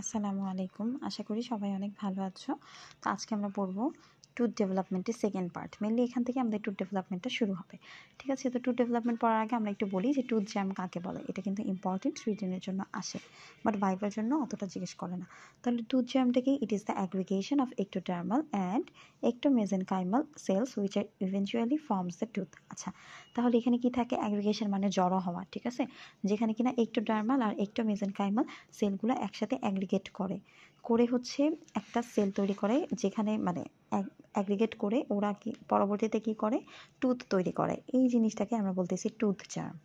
আসসালামু আলাইকুম। আশা করি সবাই অনেক ভালো আছো। তো আজকে আমরা পড়ব টুথ ডেভেলপমেন্টের সেকেন্ড পার্ট। মেনলি এখান থেকে আমাদের টুথ ডেভেলপমেন্টটা শুরু হবে। ঠিক আছে? তো টুথ ডেভেলপমেন্ট পড়ার আগে আমরা একটু বলি যে টুথ জ্যাম কাকে বলে। এটা কিন্তু ইম্পর্টেন্ট, রিটেনের জন্য আসে, বাট ভাইবার জন্য অতটা জিজ্ঞেস করে না। তাহলে টুথ জ্যামটা কি? It is the aggregation of ectodermal and ectomesenchymal cells which are eventually forms the tooth. আচ্ছা, তাহলে এখানে কি থাকে? অ্যাগ্রিগেশন মানে জড়ো হওয়া। ঠিক আছে? যেখানে কিনা ectodermal আর ectomesenchymal সেলগুলো একসাথে অ্যাগ্রিগেট করে হচ্ছে একটা সেল তৈরি করে, যেখানে মানে অ্যাগ্রিগেট করে ওরা কি পরবর্তীতে কি করে? টুথ তৈরি করে। এই জিনিসটাকে আমরা বলতেছি টুথ জার্ম।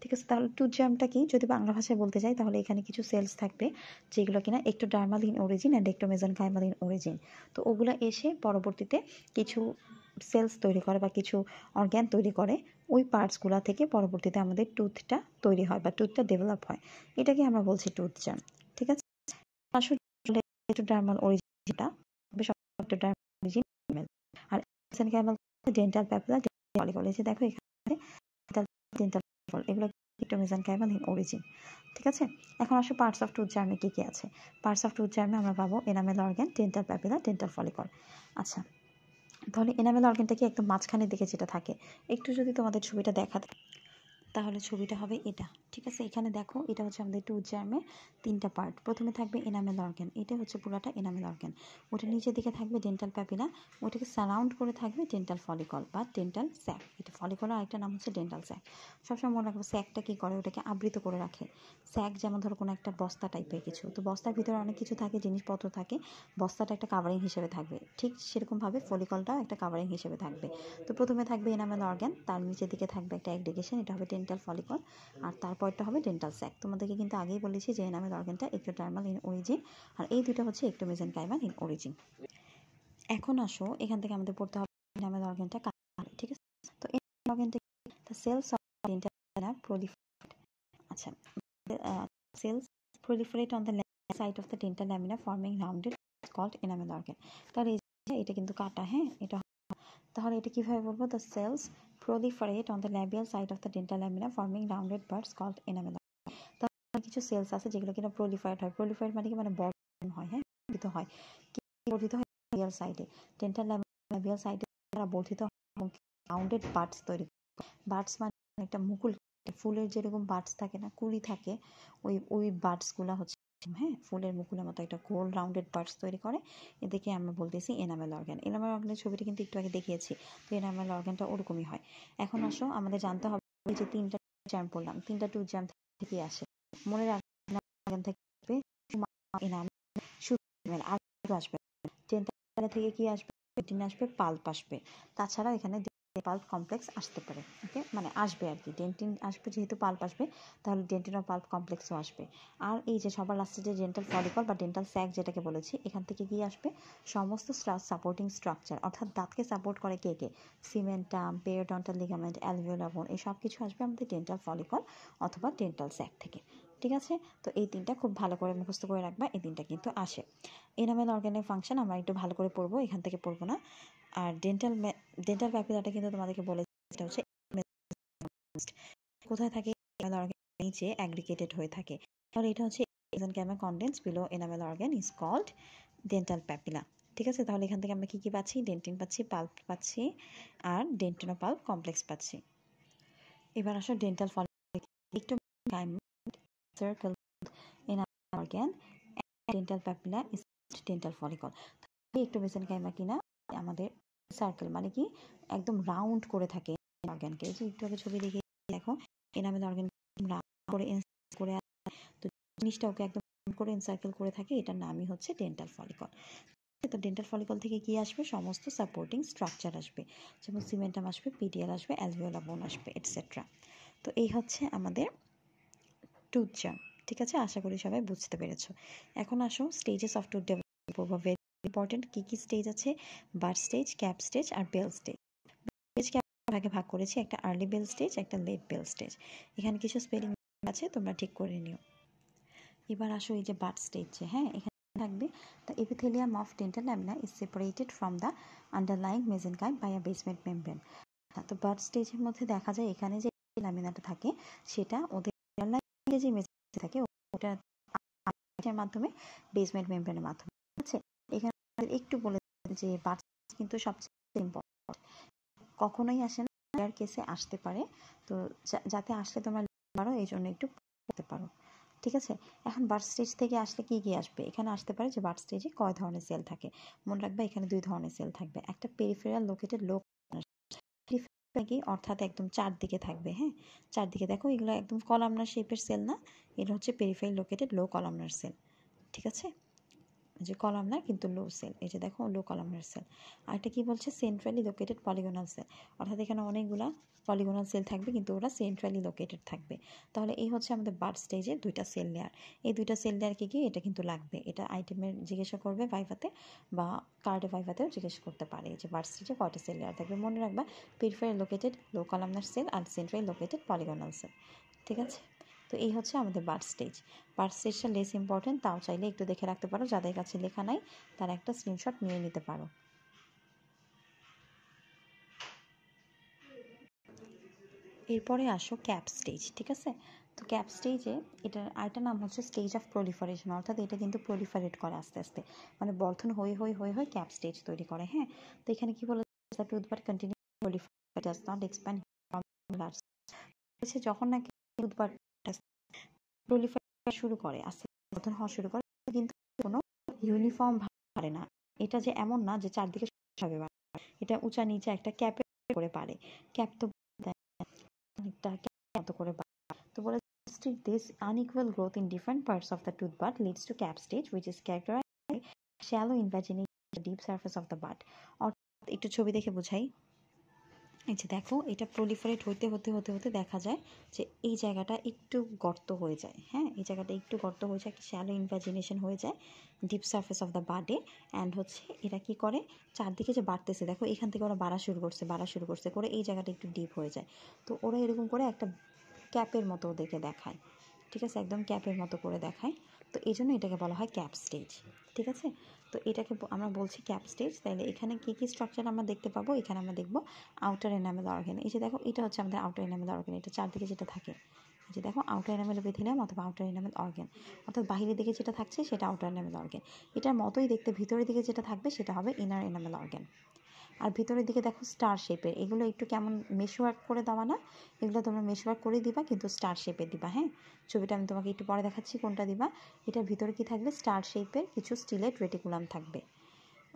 ঠিক আছে? তাহলে টুথ জার্মটা কি? যদি বাংলা ভাষায় বলতে যাই তাহলে এখানে কিছু সেলস থাকবে যেগুলো কিনা ectodermal in origin and ectomesenchymal in origin. তো ওগুলো এসে পরবর্তীতে কিছু সেলস তৈরি করে বা কিছু অর্গ্যান তৈরি করে। ওই পার্টসগুলো থেকে পরবর্তীতে আমাদের টুথটা তৈরি হয় বা টুথটা ডেভেলপ হয়। এটাকে আমরা বলছি টুথ জার্ম। ঠিক আছে? আসলে ectodermal অরিজিনটা ectodermal অরিজিন ফিমেল, আর mesenchymal ডেন্টাল প্যাপিলা ফলিকল। এই যে দেখো এখানে ডেন্টাল ফলিকল, এগুলো ectomesenchymal ইন অরিজিন। ঠিক আছে? এখন আসো পার্টস অফ টুথ জার্মে কি কি আছে। পার্টস অফ টুথ জার্মে আমরা পাবো enamel organ, dental papilla, dental follicle. আচ্ছা, তাহলে এনামেল অর্গানটা কি একদম মাঝখানের দিকে যেটা থাকে? একটু যদি তোমাদের ছবিটা দেখাতে, তাহলে ছবিটা হবে এটা। ঠিক আছে? এখানে দেখো, এটা হচ্ছে আমাদের টুথ জার্মে তিনটা পার্ট। প্রথমে থাকবে এনামেল অর্গান, এটা হচ্ছে পুরাটা এনামেল অর্গান। ওটা নিচের দিকে থাকবে ডেন্টাল প্যাপিলা, ওটাকে সারাউন্ড করে থাকবে ডেন্টাল ফলিকল বা ডেন্টাল স্যাক। এটা ফলিকলের আরেকটা নাম হচ্ছে ডেন্টাল স্যাক। সবসময় মনে রাখবো, স্যাকটা কী করে? ওটাকে আবৃত করে রাখে। স্যাক যেমন ধরো কোনো একটা বস্তা টাইপের কিছু, তো বস্তার ভিতরে অনেক কিছু থাকে, জিনিসপত্র থাকে, বস্তাটা একটা কাভারিং হিসেবে থাকবে। ঠিক সেরকমভাবে ফলিকলটাও একটা কাভারিং হিসেবে থাকবে। তো প্রথমে থাকবে এনামেল অর্গান, তার নিচের দিকে থাকবে একটা অ্যাগ্রিগেশন, এটা হবে ডেন্টাল ফলিকল, আর তারপরটা হবে ডেন্টাল স্যাক। তোমাদেরকে কিন্তু আগেই বলেছি যে এনামেল অর্গানটা ectodermal ইন অরিজিন, আর এই দুটো হচ্ছে ectomesenchymal ইন অরিজিন। এখন আসো, এখান থেকে আমাদের পড়তে হবে এনামেল অর্গানটা কাকে বলে। ঠিক আছে? তো এনামেল অর্গানটা the cells of dental proliferate। আচ্ছা, cells proliferate on the side of the dental lamina forming rounded called enamel organ। তাহলে এটা কিন্তু কাটা, হ্যাঁ, এটা। তাহলে এটা কিভাবে বলবো? The cells proliferate on the labial side of the dental lamina forming rounded buds called enamel organ। তাহলে কিছু সেলস আছে যেগুলো কিনা proliferate হয়। proliferate মানে কি? মানে বর্ধন হয়, হ্যাঁ, বর্ধিত হয়। কি বর্ধিত হয়? labial সাইডে, ডেন্টাল labial সাইডে তারা বর্ধিত হয় এবং রাউন্ডেড বাডস তৈরি করে। বাডস মানে একটা মুকুল, ফুলের যেরকম বাডস থাকে না, কুড়ি থাকে, ওই বাডসগুলো হচ্ছে, হ্যাঁ, ফুলের মুকুলের মতো একটা গোল রাউন্ডেড বাডস তৈরি করে। এদিকে আমরা বলতেছি এনামেল অর্গান। এনামেল অর্গানের ছবিটা কিন্তু একটু আগে দেখিয়েছি। তো এনামেল অর্গানটা ওরকমই হয়। এখন আসো, আমাদের জানতে হবে যে তিনটা জার্ম পড়লাম, তিনটা টুথ জার্ম থেকে আসে। মনে রাখবেন থেকে এনামেল শুধু আর আসবে ডেন্টাল থেকে কি আসবে? ডেন্টিন আসবে, পাল্প আসবে। তাছাড়াও এখানে পাল্প কমপ্লেক্স আসতে পারে। ওকে, মানে আসবে আর কি, ডেন্টিন আসবে, যেহেতু পাল্প আসবে তাহলে ডেন্টিন ও পাল্প কমপ্লেক্সও আসবে। আর এই যে সবার লাস্টে যে ডেন্টাল ফলিকল বা ডেন্টাল স্যাক যেটাকে বলেছি, এখান থেকে কি আসবে? সমস্ত সাপোর্টিং স্ট্রাকচার, অর্থাৎ দাঁতকে সাপোর্ট করে কে কে? সিমেন্টাম, পেরিওডন্টাল লিগামেন্ট, অ্যালভিওলার বোন, এই সব কিছু আসবে আমাদের ডেন্টাল ফলিকল অথবা ডেন্টাল স্যাক থেকে। ঠিক আছে? তো এই তিনটা খুব ভালো করে মুখস্থ করে রাখবা, এই তিনটা কিন্তু আসে। এনামেল অর্গানের ফাংশন আমরা একটু ভালো করে পড়বো, এখান থেকে পড়বো না। আর ডেন্টাল প্যাপিলাটা কিন্তু তোমাদেরকে বলেছি, এটা হচ্ছে কোথায় থাকে? এনামেল অর্গান নিচে অ্যাগ্রিগেটেড হয়ে থাকে। তাহলে এটা হচ্ছে mesenchymal contents below enamel organ is called dental papilla। ঠিক আছে? তাহলে এখান থেকে আমরা কি কি পাচ্ছি? ডেন্টিন পাচ্ছি, পাল্প পাচ্ছি, আর ডেন্টিনো পাল্প কমপ্লেক্স পাচ্ছি। এবার আসো dental follicle, circle enamel organ and dental papilla is dental follicle। একটু mesenchymal কিনা আমাদের সার্কেল, মানে কি একদম রাউন্ড করে থাকে অর্গানকে। যে একটু আগে ছবি দেখে দেখো, এনামেল অর্গান রাউন্ড করে করে, তো জিনিসটা ওকে একদম করে এনসার্কেল করে থাকে, এটার নামই হচ্ছে ডেন্টাল ফলিকল। তো ডেন্টাল ফলিকল থেকে কি আসবে? সমস্ত সাপোর্টিং স্ট্রাকচার আসবে, যেমন সিমেন্টাম আসবে, পিডিয়াল আসবে, অ্যালভিওলার বোন আসবে, এটসেট্রা। তো এই হচ্ছে আমাদের টুথ জার্ম। ঠিক আছে? আশা করি সবাই বুঝতে পেরেছো। এখন আসো stages of tooth development. Very important, কি কি স্টেজ আছে? বার্ড স্টেজ, ক্যাপ স্টেজ আর বেল স্টেজ। ভাগে ভাগ করেছি, একটা আর্লি বেল স্টেজ, একটা লেট বেল স্টেজ। এখানে কিছু স্পেলিং আছে, তোমরা ঠিক করে নিও। এবার আসো এই যে বার্ড স্টেজ, হ্যাঁ, এখানে থাকবে the epithelium of dental lamina is separated from the underlying mesenchyme by a basement membrane। তো বার্ড স্টেজের মধ্যে দেখা যায় এখানে যে লামিনাটা থাকে সেটা ওদের যে মেসেঞ্জাইম থাকে ওটা এর মাধ্যমে বেসমেন্ট মেমব্রেনের মাধ্যমে। ঠিক আছে, এখানে একটু বলে যে বার্ড কিন্তু সবচেয়ে ইম্পর্টেন্ট, কখনোই আসে না, রেয়ার কেসে আসতে পারে, তো যাতে আসলে তোমরা পারো এই জন্য একটু পড়তে পারো। ঠিক আছে, এখন বার্ড স্টেজ থেকে আসলে কি কি আসবে, এখানে আসতে পারে যে বার্ড স্টেজে কয় ধরনের সেল থাকে। মনে রাখবে এখানে 2 ধরনের সেল থাকবে, একটা পেরিফেরাল লোকেটেড লো কি অর্থাৎ একদম চারদিকে থাকবে। হ্যাঁ, চারদিকে দেখো এগুলো একদম কলামনার শেপের সেল না, এটা হচ্ছে peripheral located low columnar sell. ঠিক আছে, যে কলামনার কিন্তু লো সেল, এই যে দেখো লো কলামনার সেল। আর এটা কি বলছে, সেন্ট্রালি লোকেটেড পলিগোনাল সেল, অর্থাৎ এখানে অনেকগুলা পলিগোনাল সেল থাকবে কিন্তু ওরা সেন্ট্রালি লোকেটেড থাকবে। তাহলে এই হচ্ছে আমাদের বার্ড স্টেজের 2টা সেল লেয়ার। এই 2টা সেল লেয়ার কি এটা কিন্তু লাগবে, এটা আইটেমের জিজ্ঞাসা করবে ভাইভাতে বা কার্ডে ভাইভাতেও জিজ্ঞাসা করতে পারে যে বার্ড স্টেজে কয়টা সেল লেয়ার থাকবে। মনে রাখবা peripheral located low columnar cell আর সেন্ট্রালি লোকেটেড পলিগোনাল সেল। ঠিক আছে, তো এই হচ্ছে আমাদের বার্ড স্টেজ। বার্ড স্টেজটা লেস ইম্পর্টেন্ট, তাও চাইলে একটু দেখে রাখতে পারো, যাদের কাছে লেখা নাই তারা একটা স্ক্রিনশট নিয়ে নিতে পারো। এরপরে আসো ক্যাপ স্টেজ। ঠিক আছে, তো ক্যাপ স্টেজে এটার আরেকটা নাম হচ্ছে স্টেজ অফ প্রলিফারেশন, অর্থাৎ এটা কিন্তু প্রলিফারেট করে আস্তে আস্তে, মানে বর্ধন হয়ে ক্যাপ স্টেজ তৈরি করে। হ্যাঁ, তো এখানে কি বলে, tooth bud continue proliferate does not expand large, যখন নাকি টুথবার প্রলিফারেট শুরু করে, আস্তে বর্ধন হওয়া শুরু করে, কিন্তু কোনো ইউনিফর্ম ভাবে না, এটা যে এমন না যে চারদিকে সবে, এটা উঁচা নিচে একটা ক্যাপে করে পারে, ক্যাপ তো একটা মতো করে। তো বলে this unequal growth in different parts of the tooth bud leads to cap stage, which is characterized by shallow invagination of the deep surface of the bud. অর্থাৎ একটু ছবি দেখে বোঝাই, এই যে দেখো এটা প্রলিফারেট হতে হতে হতে হতে দেখা যায় যে এই জায়গাটা একটু গর্ত হয়ে যায়। হ্যাঁ, এই জায়গাটা একটু গর্ত হয়ে যায়, একটা শ্যালো ইনভাজিনেশন হয়ে যায় ডিপ সারফেস অফ দ্য বাডে। অ্যান্ড হচ্ছে এরা কি করে, চারদিকে যে বাড়তেছে দেখো, এখান থেকে ওরা বাড়া শুরু করছে করে এই জায়গাটা একটু ডিপ হয়ে যায়, তো ওরা এরকম করে একটা ক্যাপের মতো ওদেরকে দেখায়। ঠিক আছে, একদম ক্যাপের মতো করে দেখায়, তো এই জন্য এটাকে বলা হয় ক্যাপ স্টেজ। ঠিক আছে, তো এটাকে আমরা বলছি ক্যাপ স্টেজ। তাইলে এখানে কী কী স্ট্রাকচার আমরা দেখতে পাবো, এখানে আমরা দেখবো আউটার এনামেল অর্গান। এই যে দেখো এটা হচ্ছে আমাদের আউটার এনামেল অর্গান, এটা চারদিকে যেটা থাকে, এই যে দেখো আউটার এনামেল এপিথেলিয়াম অথবা আউটার এনামেল অর্গান, অর্থাৎ বাহিরের দিকে যেটা থাকছে সেটা আউটার এনামেল অর্গান। এটার মতোই দেখতে ভিতরের দিকে যেটা থাকবে সেটা হবে ইনার এনামেল অর্গান। আর ভিতরের দিকে দেখো স্টার শেপের, এগুলো একটু কেমন মেশওয়ার্ক করে দেওয়া না, এগুলো তোমরা মেশওয়ার্ক করে দিবা কিন্তু স্টার শেপের দিবা। হ্যাঁ, ছবিটা আমি তোমাকে একটু পরে দেখাচ্ছি কোনটা দিবা। এটার ভিতরে কি থাকবে, স্টার শেপের কিছু স্টিলেট রেটিকুলাম থাকবে।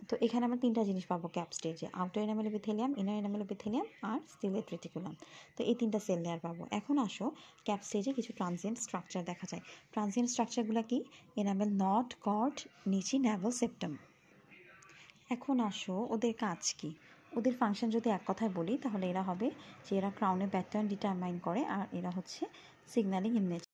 তো এখানে আমরা 3টা জিনিস পাবো ক্যাপ স্টেজে, outer enamel epithelium, inner enamel epithelium আর স্টিলেট রেটিকুলাম। তো এই 3টা সেল লেয়ার পাবো। এখন আসো ক্যাপ স্টেজে কিছু ট্রানজিয়েন্ট স্ট্রাকচার দেখা যায়। ট্রানজিয়েন্ট স্ট্রাকচারগুলো কি, এনামেল নট, কর্ড, নিচি, ন্যাভেল, সেপ্টাম। এখন আসো ওদের কাজ কি, ওদের ফাংশন যদি এক কথায় বলি তাহলে এরা হবে যে এরা ক্রাউনের প্যাটার্ন ডিটারমাইন করে, আর এরা হচ্ছে সিগন্যালিং ইন নেচার।